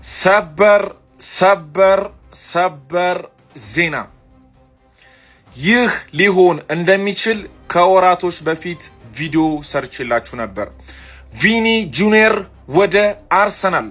ሰበር ዜና ይህ ሊሆን እንደሚችል ከወራቶች በፊት ቪዲዮ ሰርችላችሁ ነበር። ቪኒ ጁኒየር ወደ አርሰናል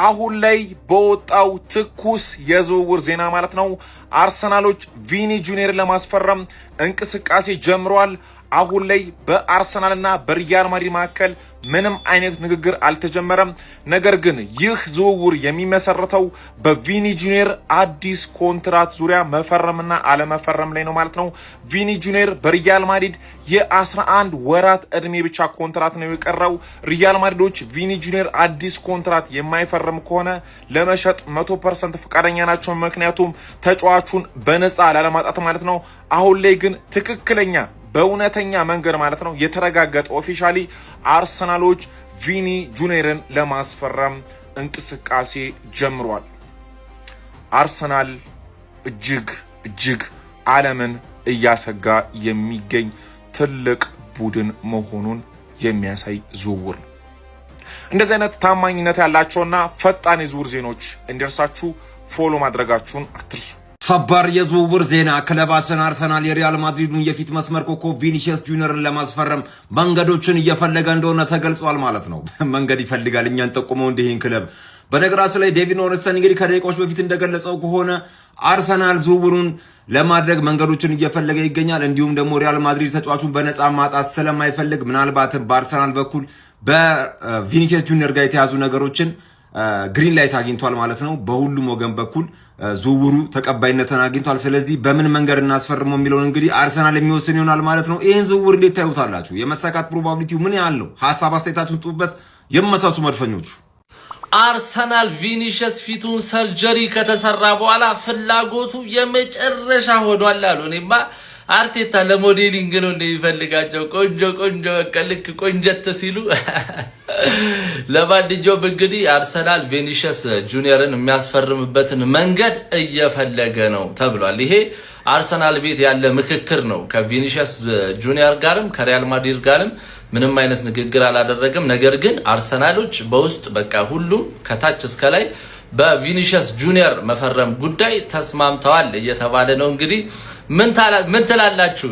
አሁን ላይ በወጣው ትኩስ የዝውውር ዜና ማለት ነው አርሰናሎች ቪኒ ጁኒየር ለማስፈረም እንቅስቃሴ ጀምሯል። አሁን ላይ በአርሰናልና በሪያል ማድሪድ መካከል ምንም አይነት ንግግር አልተጀመረም። ነገር ግን ይህ ዝውውር የሚመሰረተው በቪኒ ጁኒየር አዲስ ኮንትራት ዙሪያ መፈረምና አለመፈረም ላይ ነው ማለት ነው። ቪኒ ጁኒየር በሪያል ማድሪድ የ11 ወራት እድሜ ብቻ ኮንትራት ነው የቀረው። ሪያል ማድሪዶች ቪኒ ጁኒየር አዲስ ኮንትራት የማይፈርም ከሆነ ለመሸጥ 100% ፈቃደኛ ናቸው። ምክንያቱም ተጫዋቹን በነፃ ላለማጣት ማለት ነው። አሁን ላይ ግን ትክክለኛ በእውነተኛ መንገድ ማለት ነው የተረጋገጠ ኦፊሻሊ አርሰናሎች ቪኒ ጁኒየርን ለማስፈረም እንቅስቃሴ ጀምሯል። አርሰናል እጅግ ዓለምን እያሰጋ የሚገኝ ትልቅ ቡድን መሆኑን የሚያሳይ ዝውውር ነው። እንደዚህ አይነት ታማኝነት ያላቸውና ፈጣን የዝውውር ዜናዎች እንዲደርሳችሁ ፎሎ ማድረጋችሁን አትርሱ። ሰበር የዝውውር ዜና ክለባችን አርሰናል የሪያል ማድሪዱን የፊት መስመር ኮከብ ቪኒሲየስ ጁኒየርን ለማስፈረም መንገዶችን እየፈለገ እንደሆነ ተገልጿል ማለት ነው። መንገድ ይፈልጋል እኛን ጠቁመው እንደሄን ክለብ። በነገራችን ላይ ዴቪድ ኦርንስተን እንግዲህ ከደቂቃዎች በፊት እንደገለጸው ከሆነ አርሰናል ዝውውሩን ለማድረግ መንገዶችን እየፈለገ ይገኛል። እንዲሁም ደግሞ ሪያል ማድሪድ ተጫዋቹን በነፃ ማጣት ስለማይፈልግ ምናልባትም በአርሰናል በኩል በቪኒሲየስ ጁኒየር ጋር የተያዙ ነገሮችን ግሪን ላይት አግኝቷል ማለት ነው። በሁሉም ወገን በኩል ዝውውሩ ተቀባይነትን አግኝቷል። ስለዚህ በምን መንገድ እናስፈርመው የሚለውን እንግዲህ አርሰናል የሚወስን ይሆናል ማለት ነው። ይህን ዝውውር እንዴት ታዩታላችሁ? የመሳካት ፕሮባቢሊቲው ምን ያህል ነው? ሀሳብ አስተያየታችሁን ጥሩበት። የመታችሁ መድፈኞቹ አርሰናል ቪኒሲየስ ፊቱን ሰርጀሪ ከተሰራ በኋላ ፍላጎቱ የመጨረሻ ሆኗል አሉ። እኔማ አርቴታ ለሞዴሊንግ ነው እንደሚፈልጋቸው ቆንጆ በቃ ልክ ቆንጀት ሲሉ ለማንኛውም እንግዲህ አርሰናል ቪኒሲየስ ጁኒየርን የሚያስፈርምበትን መንገድ እየፈለገ ነው ተብሏል። ይሄ አርሰናል ቤት ያለ ምክክር ነው። ከቪኒሲየስ ጁኒየር ጋርም ከሪያል ማድሪድ ጋርም ምንም አይነት ንግግር አላደረገም። ነገር ግን አርሰናሎች በውስጥ በቃ ሁሉም ከታች እስከ ላይ በቪኒሲየስ ጁኒየር መፈረም ጉዳይ ተስማምተዋል እየተባለ ነው። እንግዲህ ምን ትላላችሁ?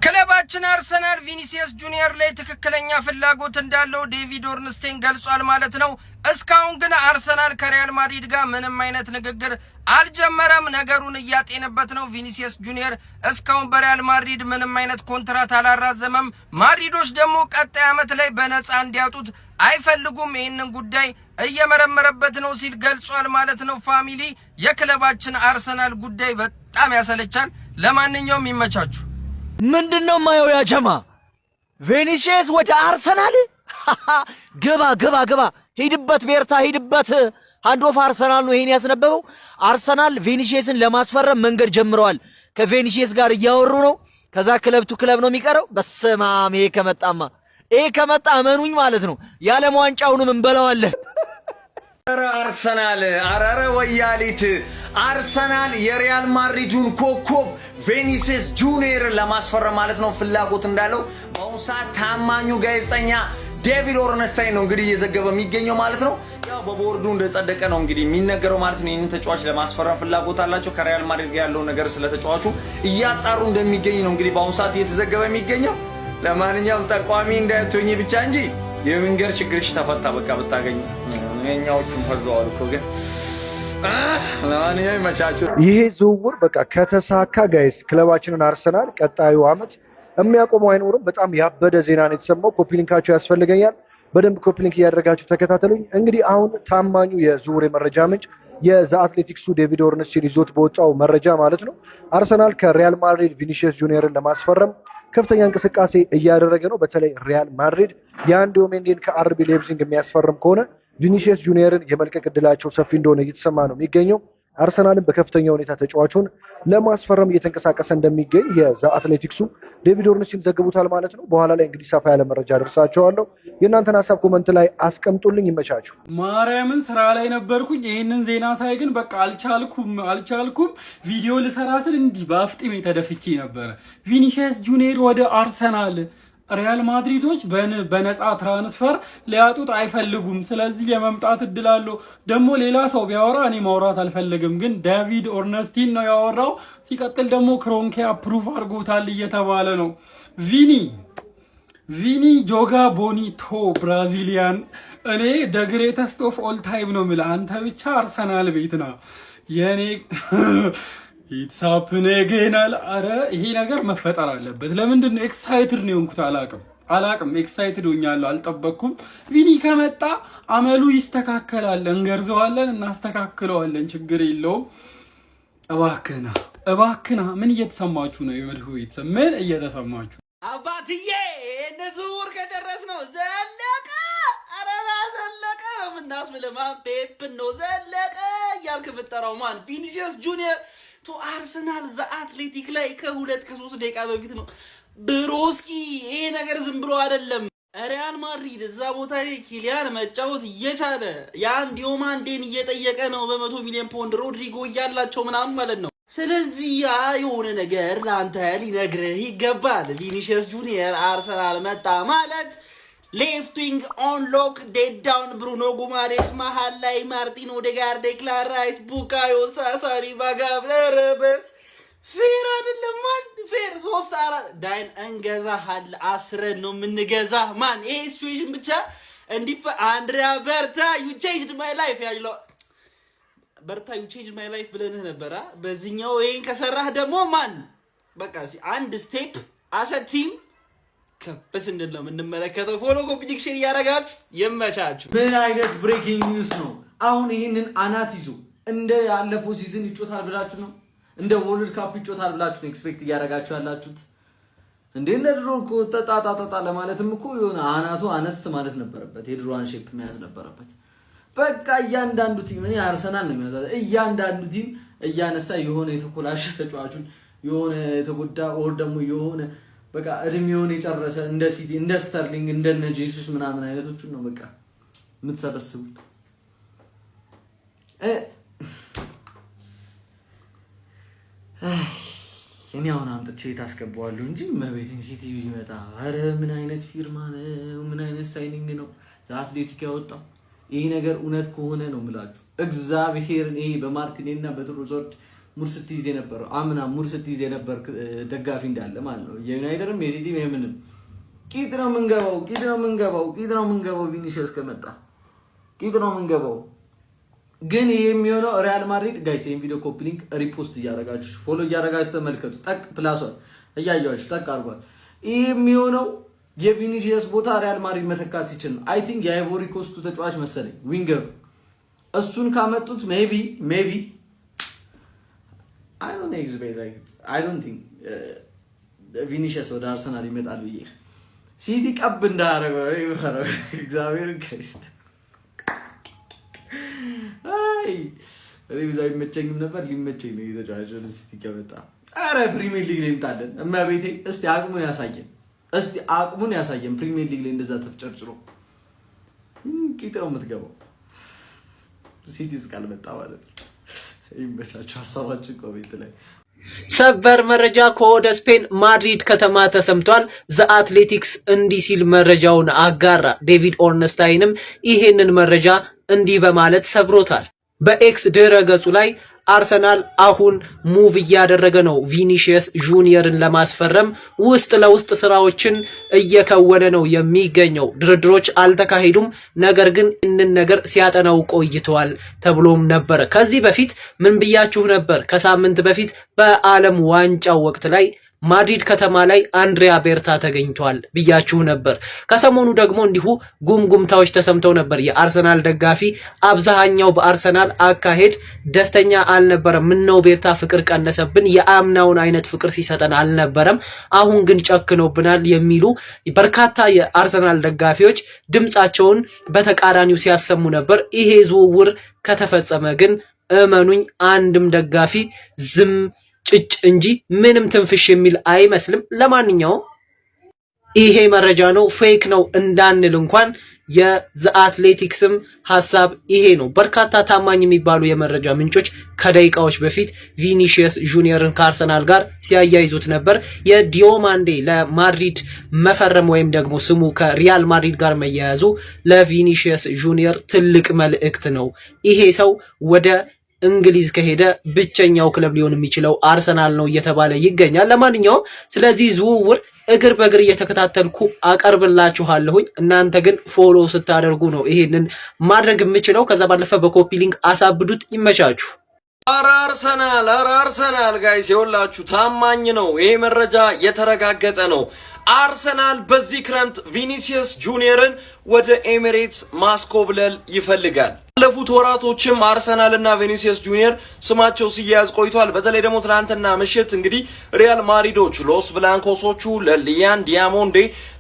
ክለባችን አርሰናል ቪኒሲየስ ጁኒየር ላይ ትክክለኛ ፍላጎት እንዳለው ዴቪድ ኦርንስቴን ገልጿል ማለት ነው። እስካሁን ግን አርሰናል ከሪያል ማድሪድ ጋር ምንም አይነት ንግግር አልጀመረም። ነገሩን እያጤነበት ነው። ቪኒሲየስ ጁኒየር እስካሁን በሪያል ማድሪድ ምንም አይነት ኮንትራት አላራዘመም። ማድሪዶች ደግሞ ቀጣይ ዓመት ላይ በነፃ እንዲያጡት አይፈልጉም። ይህንን ጉዳይ እየመረመረበት ነው ሲል ገልጿል ማለት ነው። ፋሚሊ የክለባችን አርሰናል ጉዳይ በጣም ያሰለቻል። ለማንኛውም ይመቻችሁ። ምንድነው ማየው ያጀማ ቪኒሲየስ ወደ አርሰናል ግባ ሂድበት ቤርታ ሂድበት። አንድ ኦፍ አርሰናል ነው ይሄን ያስነበበው። አርሰናል ቪኒሲየስን ለማስፈረም መንገድ ጀምረዋል። ከቪኒሲየስ ጋር እያወሩ ነው። ከዛ ክለብ ቱ ክለብ ነው የሚቀረው። በስማም ይሄ ከመጣ እመኑኝ ማለት ነው የዓለም ዋንጫውንም እንበላዋለን። አርሰናል አራረ ወያሊት አርሰናል የሪያል ማድሪዱን ኮከብ ቪኒሲየስ ጁኒየርን ለማስፈረም ማለት ነው ፍላጎት እንዳለው በአሁኑ ሰዓት ታማኙ ጋዜጠኛ ዴቪድ ኦርንስታይን ነው እንግዲህ እየዘገበ የሚገኘው ማለት ነው። ያው በቦርዱ እንደጸደቀ ነው እንግዲህ የሚነገረው ማለት ነው። ይህንን ተጫዋች ለማስፈረም ፍላጎት አላቸው። ከሪያል ማድሪድ ጋር ያለው ነገር ስለ ተጫዋቹ እያጣሩ እንደሚገኝ ነው እንግዲህ በአሁኑ ሰዓት እየተዘገበ የሚገኘው። ለማንኛውም ጠቋሚ እንዳትሆኚ ብቻ እንጂ የመንገር ችግርሽ ተፈታ። በቃ ብታገኝ የኛዎቹም ፈዘዋል እኮ ግን ለማንኛውም መቻቸው። ይሄ ዝውውር በቃ ከተሳካ ጋይስ ክለባችንን አርሰናል ቀጣዩ አመት የሚያቆመው አይኖርም። በጣም ያበደ ዜና ነው የተሰማው። ኮፒሊንካችሁ ያስፈልገኛል። በደንብ ኮፒሊንክ እያደረጋችሁ ተከታተሉኝ። እንግዲህ አሁን ታማኙ የዝውውር መረጃ ምንጭ የዘ አትሌቲክሱ ዴቪድ ኦርንስቴን ይዞት በወጣው መረጃ ማለት ነው አርሰናል ከሪያል ማድሪድ ቪኒሲየስ ጁኒየርን ለማስፈረም ከፍተኛ እንቅስቃሴ እያደረገ ነው። በተለይ ሪያል ማድሪድ የአንድ ሜንዴን ከአርቢ ሌፕዚግ የሚያስፈርም ከሆነ ቪኒሲየስ ጁኒየርን የመልቀቅ ዕድላቸው ሰፊ እንደሆነ እየተሰማ ነው የሚገኘው። አርሰናልን በከፍተኛ ሁኔታ ተጫዋቹን ለማስፈረም እየተንቀሳቀሰ እንደሚገኝ የዘ አትሌቲክሱ ዴቪድ ኦርንስቴን ዘግቡታል ማለት ነው። በኋላ ላይ እንግዲህ ሰፋ ያለ መረጃ ደርሳቸዋለሁ። የእናንተን ሀሳብ ኮመንት ላይ አስቀምጡልኝ። ይመቻችሁ። ማርያምን ስራ ላይ ነበርኩኝ። ይህንን ዜና ሳይ ግን በቃ አልቻልኩም። ቪዲዮ ልሰራ ስል እንዲህ በአፍጢሜ ተደፍቼ ነበረ። ቪኒሲየስ ጁኒየር ወደ አርሰናል ሪያል ማድሪዶች በነፃ ትራንስፈር ሊያጡት አይፈልጉም። ስለዚህ የመምጣት እድል አለው። ደግሞ ሌላ ሰው ቢያወራ እኔ ማውራት አልፈልግም፣ ግን ዴቪድ ኦርነስቲን ነው ያወራው። ሲቀጥል ደግሞ ክሮንኬ አፕሩቭ አድርጎታል እየተባለ ነው። ቪኒ ጆጋ ቦኒቶ ብራዚሊያን። እኔ ደ ግሬተስት ኦፍ ኦል ታይም ነው የምልህ። አንተ ብቻ አርሰናል ቤት ና የኔ ኢትሳፕኔ ገናል። አረ ይሄ ነገር መፈጠር አለበት። ለምንድን ነው ኤክሳይትድ ነው የሆንኩት? አላቅም ኤክሳይትድ ሆኛለሁ። አልጠበቅኩም። ቪኒ ከመጣ አመሉ ይስተካከላል። እንገርዘዋለን፣ እናስተካክለዋለን። ችግር የለውም። እባክና ምን እየተሰማችሁ ነው? የመድሁ ቤተሰብ ምን እየተሰማችሁ? አባትዬ ዝውውር ከጨረስ ነው ዘለቀ። አረና ዘለቀ ነው የምናስብልህ። ማን ፔፕን ነው ዘለቀ እያልክ የምትጠራው? ማን ቪኒሲየስ ጁኒየር ቱ አርሰናል ዘአትሌቲክ ላይ ከ2-3 ደቂቃ በፊት ነው። ብሮስኪ ይሄ ነገር ዝም ብሎ አይደለም። ሪያል ማድሪድ እዛ ቦታ ላይ ኪሊያን መጫወት እየቻለ ያን ዲዮማንዴን እየጠየቀ ነው በ100 ሚሊዮን ፓውንድ ሮድሪጎ እያላቸው ምናምን ማለት ነው። ስለዚህ ያ የሆነ ነገር ለአንተ ሊነግርህ ይገባል። ቪኒሲየስ ጁኒየር አርሰናል መጣ ማለት ሌፍት ዊንግ ኦን ሎክ ዴድ ዳውን ብሩኖ ጉማሬስ፣ መሀል ላይ ማርቲን ኦዴጋርድ፣ ዴክላን ራይስ፣ ቡካዮ ሳካ፣ ሳሊባ፣ ረበስ ፌር አይደለም ማን ፌር 3-4 ዳይን እንገዛሃል። 10 ነው የምንገዛህ ማን። ይሄ ሲቹዌሽን ብቻ እንዲፈ አንድሪያ በርታ ዩ ቼንጅድ ማይ ላይፍ ያለው በርታ ዩ ቼንጅድ ማይ ላይፍ ብለንህ ነበር። በዚህኛው ይሄን ከሰራህ ደግሞ ማን በቃ አንድ ስቴፕ አሰቲም ከበስ እንደለም እንመለከተው። ፎሎ ኮምፒቲሽን ያረጋችሁ ይመቻችሁ። ምን አይነት ብሬኪንግ ኒውስ ነው? አሁን ይሄንን አናት ይዞ እንደ ያለፈው ሲዝን ይጮታል ብላችሁ ነው? እንደ ወርልድ ካፕ ይጮታል ብላችሁ ነው ኤክስፔክት እያደረጋችሁ ያላችሁት? እንደ ድሮ እኮ ተጣጣጣ ለማለትም እኮ የሆነ አናቱ አነስ ማለት ነበረበት። የድሮዋን ሼፕ መያዝ ነበረበት። በቃ እያንዳንዱ ቲም እኔ አርሰናል ነው የሚያዛው። እያንዳንዱ ቲም እያነሳ የሆነ የተኮላሸ ተጫዋቹን የሆነ የተጎዳ ኦር ደግሞ የሆነ በቃ እድሜውን የጨረሰ እንደ ሲቲ እንደ ስተርሊንግ እንደ ጄሱስ ምናምን አይነቶቹን ነው በቃ የምትሰበስቡት። እኔ አሁን አምጥቼ ታስገባዋለሁ እንጂ መቤቴን ሲቲ ቢመጣ አረ ምን አይነት ፊርማ ነው? ምን አይነት ሳይኒንግ ነው አትሌቲክ ያወጣው? ይሄ ነገር እውነት ከሆነ ነው የምላችሁ እግዚአብሔርን። ይሄ በማርቲኔልና በትሮዞርድ ሙርስትይዝ የነበረው አምና ሙርስትይዝ የነበር ደጋፊ እንዳለ ማለት ነው። የዩናይትድም የሲቲም የምንም ቂጥ ነው የምንገባው። ቪኒሲየስ ከመጣ ቂጥ ነው የምንገባው። ግን ይሄ የሚሆነው ሪያል ማድሪድ ጋይስ ይሄን ቪዲዮ ኮፒ ሊንክ ሪፖስት እያደረጋችሁ ፎሎ እያደረጋችሁ ተመልከቱ። ጠቅ ፕላሷን እያያችሁ ጠቅ አድርጓል። ይሄ የሚሆነው የቪኒሲየስ ቦታ ሪያል ማድሪድ መተካት ሲችል ነው። አይ ቲንክ የአይቮሪ ኮስቱ ተጫዋች መሰለኝ ዊንገሩ እሱን ካመጡት ሜቢ I don't think ቪኒሲየስ ወደ አርሰናል ይመጣል ብዬ ሲቲ ቀብ እንዳደረገው እግዚአብሔር ጋይስ ሪቪዛይ መቸኝም ነበር ሊመቸኝ ነው የተጫዋች ወደ ሲቲ ከመጣ። አረ ፕሪሚየር ሊግ ላይ እንጣለን እማቤቴ። እስቲ አቅሙን ያሳየን ፕሪሚየር ሊግ ላይ እንደዛ ተፍጨርጭሮ ቂጥረው የምትገባው ሲቲ እስካልመጣ ማለት ነው። ይመቻችሁ። ሀሳባችሁ ኮሜንት ላይ። ሰበር መረጃ ከወደ ስፔን ማድሪድ ከተማ ተሰምቷል። ዘ አትሌቲክስ እንዲህ ሲል መረጃውን አጋራ። ዴቪድ ኦርነስታይንም ይሄንን መረጃ እንዲህ በማለት ሰብሮታል። በኤክስ ድረ ገጹ ላይ አርሰናል አሁን ሙቭ እያደረገ ነው ቪኒሲየስ ጁኒየርን ለማስፈረም ውስጥ ለውስጥ ስራዎችን እየከወነ ነው የሚገኘው። ድርድሮች አልተካሄዱም፣ ነገር ግን እንን ነገር ሲያጠናው ቆይተዋል ተብሎም ነበር። ከዚህ በፊት ምን ብያችሁ ነበር? ከሳምንት በፊት በዓለም ዋንጫው ወቅት ላይ ማድሪድ ከተማ ላይ አንድሪያ ቤርታ ተገኝቷል ብያችሁ ነበር። ከሰሞኑ ደግሞ እንዲሁ ጉምጉምታዎች ተሰምተው ነበር። የአርሰናል ደጋፊ አብዛኛው በአርሰናል አካሄድ ደስተኛ አልነበረም። ምነው ቤርታ ፍቅር ቀነሰብን፣ የአምናውን አይነት ፍቅር ሲሰጠን አልነበረም፣ አሁን ግን ጨክኖብናል የሚሉ በርካታ የአርሰናል ደጋፊዎች ድምጻቸውን በተቃራኒው ሲያሰሙ ነበር። ይሄ ዝውውር ከተፈጸመ ግን እመኑኝ አንድም ደጋፊ ዝም ጭጭ እንጂ ምንም ትንፍሽ የሚል አይመስልም። ለማንኛውም ይሄ መረጃ ነው ፌክ ነው እንዳንል እንኳን የዘ አትሌቲክስም ሐሳብ ይሄ ነው። በርካታ ታማኝ የሚባሉ የመረጃ ምንጮች ከደቂቃዎች በፊት ቪኒሺየስ ጁኒየርን ከአርሰናል ጋር ሲያያይዙት ነበር። የዲዮማንዴ ለማድሪድ መፈረም ወይም ደግሞ ስሙ ከሪያል ማድሪድ ጋር መያያዙ ለቪኒሺየስ ጁኒየር ትልቅ መልእክት ነው። ይሄ ሰው ወደ እንግሊዝ ከሄደ ብቸኛው ክለብ ሊሆን የሚችለው አርሰናል ነው እየተባለ ይገኛል። ለማንኛውም ስለዚህ ዝውውር እግር በእግር እየተከታተልኩ አቀርብላችኋለሁኝ። እናንተ ግን ፎሎ ስታደርጉ ነው ይሄንን ማድረግ የምችለው። ከዛ ባለፈ በኮፒ ሊንክ አሳብዱት። ይመቻችሁ። አረ አርሰናል ጋይስ የወላችሁ ታማኝ ነው። ይሄ መረጃ የተረጋገጠ ነው። አርሰናል በዚህ ክረምት ቪኒሲየስ ጁኒየርን ወደ ኤሚሬትስ ማስኮብለል ይፈልጋል። ባለፉት ወራቶችም አርሰናልና ቪኒሲየስ ጁኒየር ስማቸው ሲያያዝ ቆይቷል። በተለይ ደግሞ ትናንትና ምሽት እንግዲህ ሪያል ማድሪዶች ሎስ ብላንኮሶቹ ለሊያን ዲያሞንዴ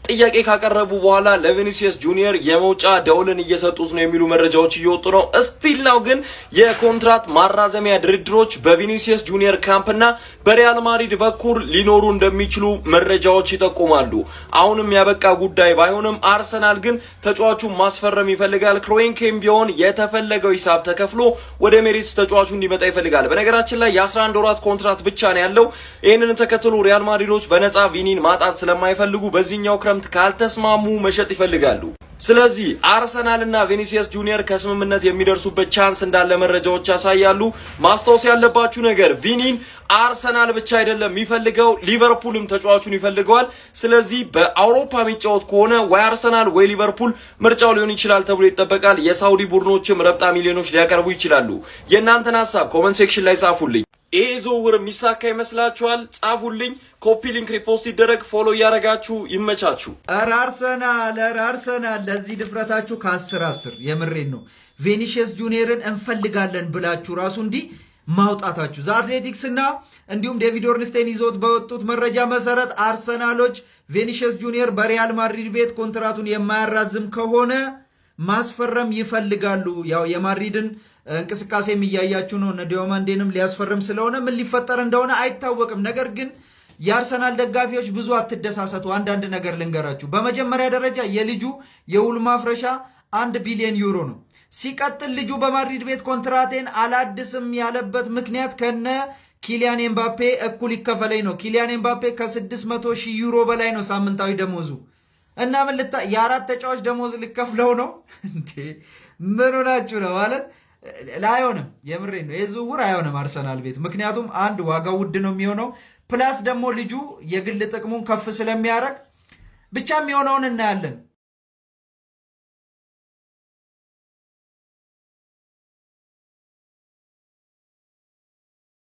ጥያቄ ካቀረቡ በኋላ ለቪኒሲየስ ጁኒየር የመውጫ ደውልን እየሰጡት ነው የሚሉ መረጃዎች እየወጡ ነው። እስቲል ነው ግን የኮንትራት ማራዘሚያ ድርድሮች በቪኒሲየስ ጁኒየር ካምፕና በሪያል ማድሪድ በኩል ሊኖሩ እንደሚችሉ መረጃዎች ይጠቁማሉ። አሁንም ያበቃ ጉዳይ ባይሆንም አርሰናል ግን ተጫዋቹን ማስፈረም ይፈልጋል። ክሮንኬም ቢሆን የተፈለገው ሂሳብ ተከፍሎ ወደ ኤሚሬትስ ተጫዋቹ እንዲመጣ ይፈልጋል። በነገራችን ላይ የ11 ወራት ኮንትራት ብቻ ነው ያለው። ይህንን ተከትሎ ሪያል ማድሪዶች በነፃ ቪኒን ማጣት ስለማይፈልጉ በዚህኛው ክረምት ካልተስማሙ መሸጥ ይፈልጋሉ። ስለዚህ አርሰናልና ቪኒሲየስ ጁኒየር ከስምምነት የሚደርሱበት ቻንስ እንዳለ መረጃዎች ያሳያሉ። ማስታወስ ያለባችሁ ነገር ቪኒን አርሰናል ብቻ አይደለም የሚፈልገው፣ ሊቨርፑልም ተጫዋቹን ይፈልገዋል። ስለዚህ በአውሮፓ የሚጫወት ከሆነ ወይ አርሰናል ወይ ሊቨርፑል ምርጫው ሊሆን ይችላል ተብሎ ይጠበቃል። የሳውዲ ቡድኖችም ረብጣ ሚሊዮኖች ሊያቀርቡ ይችላሉ። የእናንተን ሀሳብ ኮሜንት ሴክሽን ላይ ጻፉልኝ። ይህ ዝውውር የሚሳካ ይመስላችኋል? ጻፉልኝ። ኮፒ ሊንክ ሪፖስት ይደረግ። ፎሎ እያደረጋችሁ ይመቻችሁ። ኧረ አርሰናል ለዚህ ድፍረታችሁ ከ10 የምሬን ነው። ቪኒሲየስ ጁኒየርን እንፈልጋለን ብላችሁ ራሱ እንዲህ ማውጣታችሁ ዘ አትሌቲክስ እና እንዲሁም ዴቪድ ኦርንስቴን ይዞት በወጡት መረጃ መሰረት አርሰናሎች ቪኒሲየስ ጁኒየር በሪያል ማድሪድ ቤት ኮንትራቱን የማያራዝም ከሆነ ማስፈረም ይፈልጋሉ። ያው የማድሪድን እንቅስቃሴ የሚያያችሁ ነው። ዲዮማንዴንም ሊያስፈርም ስለሆነ ምን ሊፈጠር እንደሆነ አይታወቅም። ነገር ግን የአርሰናል ደጋፊዎች ብዙ አትደሳሰቱ። አንዳንድ ነገር ልንገራችሁ። በመጀመሪያ ደረጃ የልጁ የውል ማፍረሻ 1 ቢሊዮን ዩሮ ነው። ሲቀጥል ልጁ በማድሪድ ቤት ኮንትራቴን አላድስም ያለበት ምክንያት ከነ ኪሊያን ኤምባፔ እኩል ይከፈለኝ ነው። ኪሊያን ኤምባፔ ከ600,000 ዩሮ በላይ ነው ሳምንታዊ ደሞዙ እና ምን የአራት ተጫዋች ደሞዝ ልከፍለው ነው እንዴ? ምን ሆናችሁ ነው ማለት አይሆንም። የምሬን ነው። የዝውውር አይሆንም አርሰናል ቤት። ምክንያቱም አንድ ዋጋው ውድ ነው የሚሆነው፣ ፕላስ ደግሞ ልጁ የግል ጥቅሙን ከፍ ስለሚያደርግ ብቻ የሚሆነውን እናያለን።